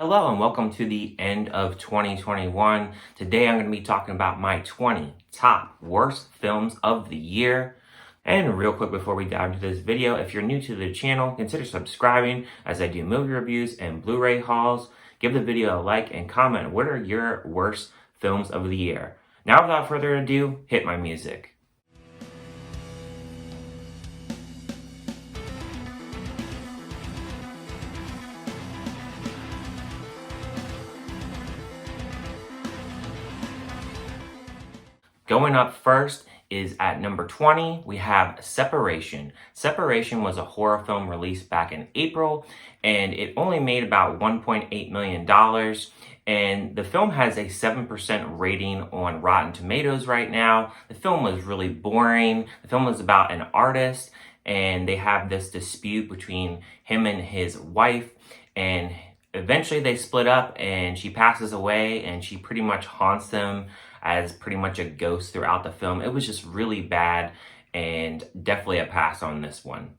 Hello and welcome to the end of 2021. Today I'm going to be talking about my 20 top worst films of the year. And real quick before we dive into this video, if you're new to the channel, consider subscribing as I do movie reviews and Blu-ray hauls. Give the video a like and comment what are your worst films of the year. Now without further ado, hit my music. Going up first is at number 20, we have Separation. Separation was a horror film released back in April, and it only made about $1.8 million. And the film has a 7% rating on Rotten Tomatoes right now. The film was really boring. The film was about an artist, and they have this dispute between him and his wife, and eventually they split up and she passes away and she pretty much haunts them as pretty much a ghost throughout the film. It was just really bad and definitely a pass on this one.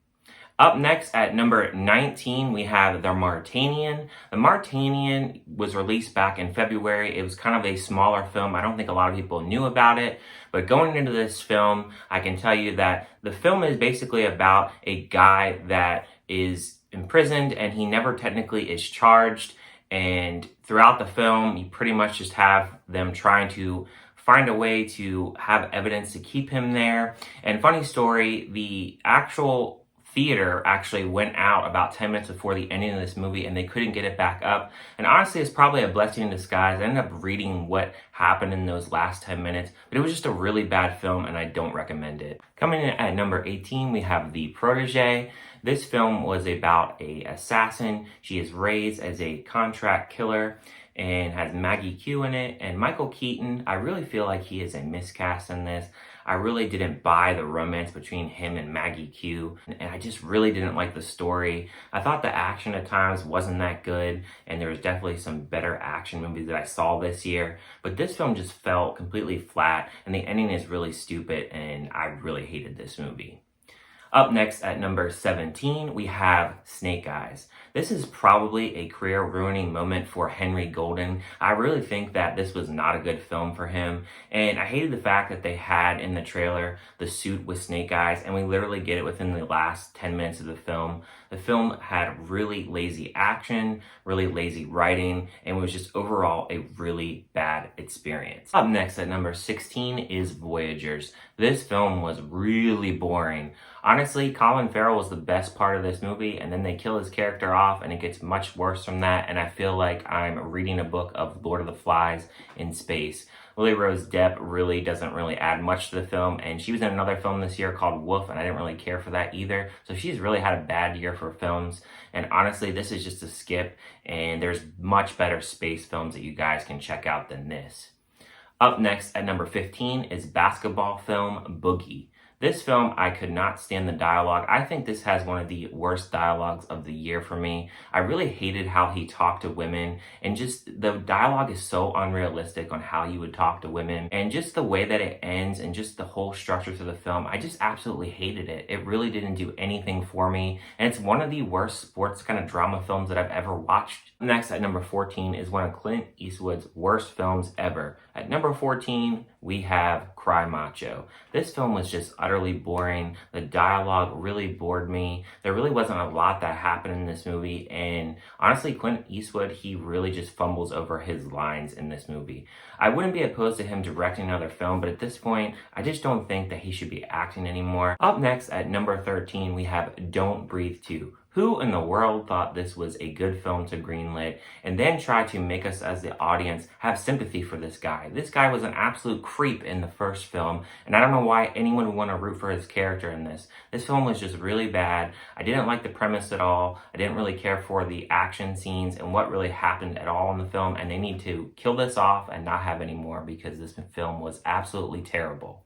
Up next at number 19, we have The Martian. The Martian was released back in February. It was kind of a smaller film. I don't think a lot of people knew about it. But going into this film, I can tell you that the film is basically about a guy that is imprisoned and he never technically is charged. And throughout the film, you pretty much just have them trying to find a way to have evidence to keep him there. And funny story, the actual theater actually went out about 10 minutes before the ending of this movie and they couldn't get it back up. And honestly, it's probably a blessing in disguise. I ended up reading what happened in those last 10 minutes, but it was just a really bad film and I don't recommend it. Coming in at number 18, we have The Protege. This film was about an assassin. She is raised as a contract killer and has Maggie Q in it. And Michael Keaton, I really feel like he is a miscast in this. I really didn't buy the romance between him and Maggie Q, and I just really didn't like the story. I thought the action at times wasn't that good, and there was definitely some better action movies that I saw this year, but this film just felt completely flat, and the ending is really stupid, and I really hated this movie. Up next at number 17, we have Snake Eyes. This is probably a career-ruining moment for Henry Golden. I really think that this was not a good film for him, and I hated the fact that they had in the trailer the suit with Snake Eyes, and we literally get it within the last 10 minutes of the film. The film had really lazy action, really lazy writing, and was just overall a really bad experience. Up next at number 16 is Voyagers. This film was really boring. Honestly, Colin Farrell was the best part of this movie, and then they kill his character off, and it gets much worse from that, and I feel like I'm reading a book of Lord of the Flies in space. Lily Rose Depp really doesn't really add much to the film, and she was in another film this year called Wolf, and I didn't really care for that either. So she's really had a bad year for films, and honestly, this is just a skip, and there's much better space films that you guys can check out than this. Up next at number 15 is basketball film Boogie. This film, I could not stand the dialogue. I think this has one of the worst dialogues of the year for me. I really hated how he talked to women, and just the dialogue is so unrealistic on how he would talk to women, and just the way that it ends and just the whole structure to the film, I just absolutely hated it. It really didn't do anything for me, and it's one of the worst sports kind of drama films that I've ever watched. Next at number 14 is one of Clint Eastwood's worst films ever. At number 14, we have Cry Macho. This film was just utterly boring. The dialogue really bored me. There really wasn't a lot that happened in this movie, and honestly, Clint Eastwood, he really just fumbles over his lines in this movie. I wouldn't be opposed to him directing another film, but at this point, I just don't think that he should be acting anymore. Up next at number 13, we have Don't Breathe 2. Who in the world thought this was a good film to greenlit and then tried to make us as the audience have sympathy for this guy? This guy was an absolute creep in the first film, and I don't know why anyone would want to root for his character in this. This film was just really bad. I didn't like the premise at all. I didn't really care for the action scenes and what really happened at all in the film, and they need to kill this off and not have any more because this film was absolutely terrible.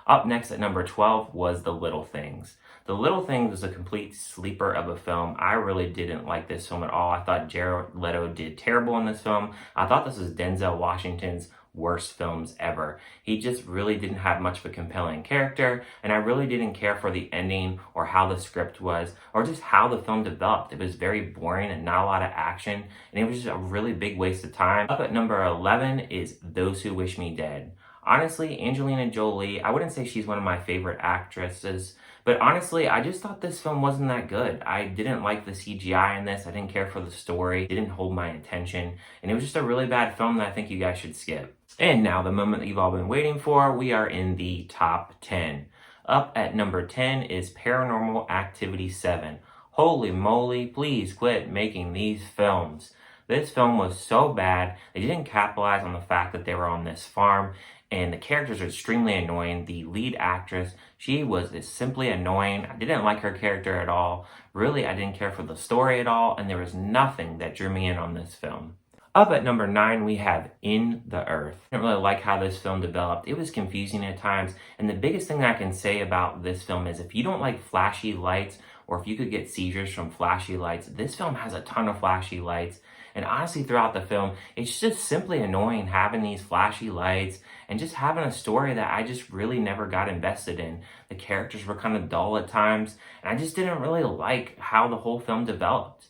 Up next at number 12 was The Little Things. The Little Things was a complete sleeper of a film. I really didn't like this film at all. I thought Jared Leto did terrible in this film. I thought this was Denzel Washington's worst films ever. He just really didn't have much of a compelling character, and I really didn't care for the ending or how the script was or just how the film developed. It was very boring and not a lot of action, and it was just a really big waste of time. Up at number 11 is Those Who Wish Me Dead. Honestly, Angelina Jolie, I wouldn't say she's one of my favorite actresses, but honestly, I just thought this film wasn't that good. I didn't like the CGI in this. I didn't care for the story. It didn't hold my attention. And it was just a really bad film that I think you guys should skip. And now, the moment that you've all been waiting for, we are in the top 10. Up at number 10 is Paranormal Activity 7. Holy moly, please quit making these films. This film was so bad. They didn't capitalize on the fact that they were on this farm, and the characters are extremely annoying. The lead actress, she was simply annoying. I didn't like her character at all. Really, I didn't care for the story at all, and there was nothing that drew me in on this film. Up at number 9, we have In the Earth. I didn't really like how this film developed. It was confusing at times, and the biggest thing I can say about this film is if you don't like flashy lights, or if you could get seizures from flashy lights, this film has a ton of flashy lights. And honestly, throughout the film, it's just simply annoying having these flashy lights and just having a story that I just really never got invested in. The characters were kind of dull at times, and I just didn't really like how the whole film developed.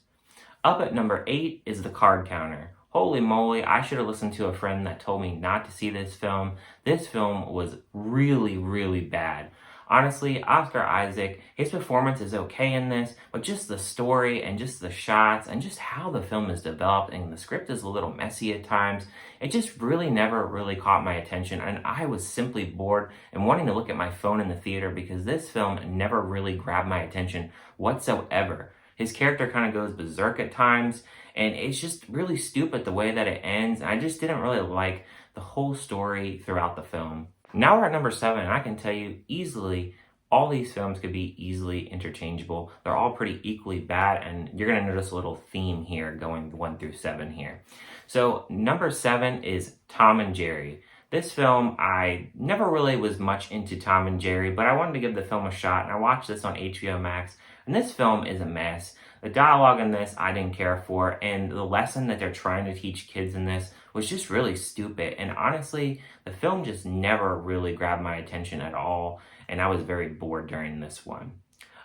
Up at number 8 is The Card Counter. Holy moly, I should have listened to a friend that told me not to see this film. This film was really, really bad. Honestly, Oscar Isaac, his performance is okay in this, but just the story and just the shots and just how the film is developed and the script is a little messy at times, it just really never really caught my attention, and I was simply bored and wanting to look at my phone in the theater because this film never really grabbed my attention whatsoever. His character kind of goes berserk at times, and it's just really stupid the way that it ends, and I just didn't really like the whole story throughout the film. Now we're at number 7, and I can tell you easily, all these films could be easily interchangeable. They're all pretty equally bad, and you're going to notice a little theme here going 1 through 7 here. So number 7 is Tom and Jerry. This film, I never really was much into Tom and Jerry, but I wanted to give the film a shot, and I watched this on HBO Max, and this film is a mess. The dialogue in this I didn't care for, and the lesson that they're trying to teach kids in this was just really stupid. And honestly, the film just never really grabbed my attention at all, and I was very bored during this one.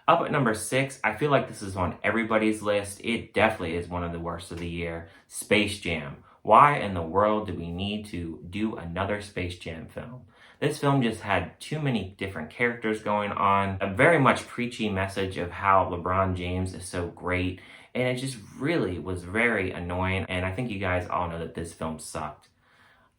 Up at number 6, I feel like this is on everybody's list. It definitely is one of the worst of the year. Space Jam. Why in the world do we need to do another Space Jam film? This film just had too many different characters going on, a very much preachy message of how LeBron James is so great, and it just really was very annoying, and I think you guys all know that this film sucked.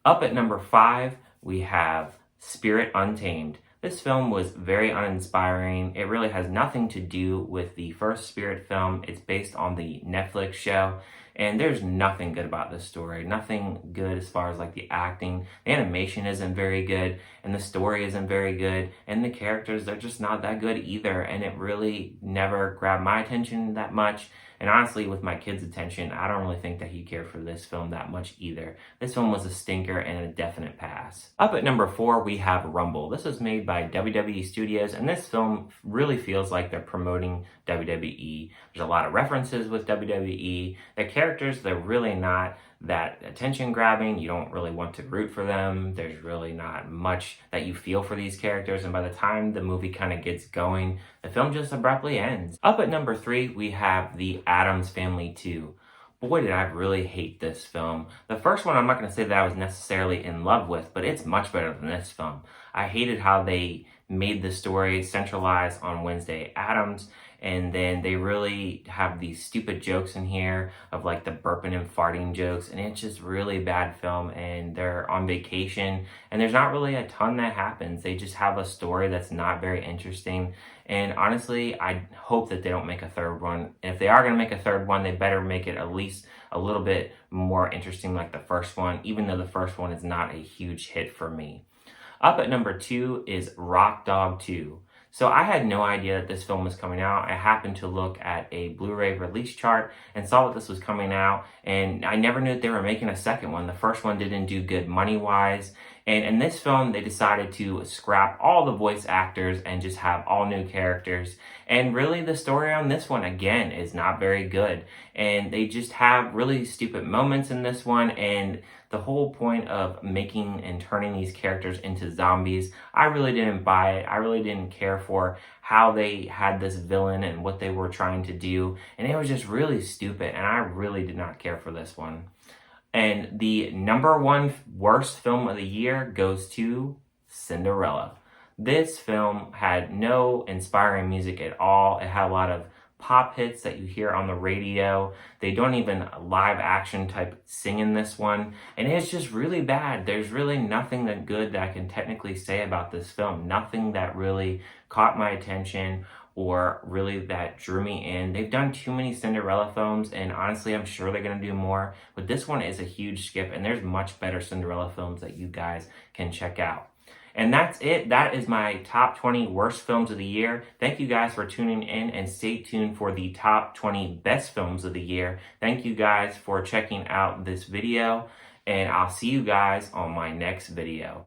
Up at number 5, we have Spirit Untamed. This film was very uninspiring. It really has nothing to do with the first Spirit film. It's based on the Netflix show, and there's nothing good about this story. Nothing good as far as like the acting. The animation isn't very good, and the story isn't very good, and the characters, they're just not that good either, and it really never grabbed my attention that much. And honestly, with my kid's attention, I don't really think that he cared for this film that much either. This film was a stinker and a definite pass. Up at number 4, we have Rumble. This was made by WWE Studios, and this film really feels like they're promoting WWE. There's a lot of references with WWE. The characters, they're really not that attention grabbing. You don't really want to root for them. There's really not much that you feel for these characters, and by the time the movie kind of gets going, the film just abruptly ends. Up at number 3, we have the Addams Family 2. Boy, did I really hate this film. The first one, I'm not going to say that I was necessarily in love with, but it's much better than this film. I hated how they made the story centralized on Wednesday Addams, and then they really have these stupid jokes in here of like the burping and farting jokes, and it's just really bad film, and they're on vacation, and there's not really a ton that happens. They just have a story that's not very interesting, and honestly, I hope that they don't make a third one. If they are going to make a third one, they better make it at least a little bit more interesting like the first one, even though the first one is not a huge hit for me. Up at number 2 is Rock Dog 2. So I had no idea that this film was coming out. I happened to look at a Blu-ray release chart and saw that this was coming out, and I never knew that they were making a second one. The first one didn't do good money-wise, And in this film, they decided to scrap all the voice actors and just have all new characters. And really, the story on this one, again, is not very good. And they just have really stupid moments in this one. And the whole point of making and turning these characters into zombies, I really didn't buy it. I really didn't care for how they had this villain and what they were trying to do. And it was just really stupid. And I really did not care for this one. And the number one worst film of the year goes to Cinderella. This film had no inspiring music at all. It had a lot of pop hits that you hear on the radio. They don't even live action type sing in this one. And it's just really bad. There's really nothing that good that I can technically say about this film. Nothing that really caught my attention or really that drew me in. They've done too many Cinderella films, and honestly, I'm sure they're going to do more, but this one is a huge skip, and there's much better Cinderella films that you guys can check out. And that's it. That is my top 20 worst films of the year. Thank you guys for tuning in, and stay tuned for the top 20 best films of the year. Thank you guys for checking out this video, and I'll see you guys on my next video.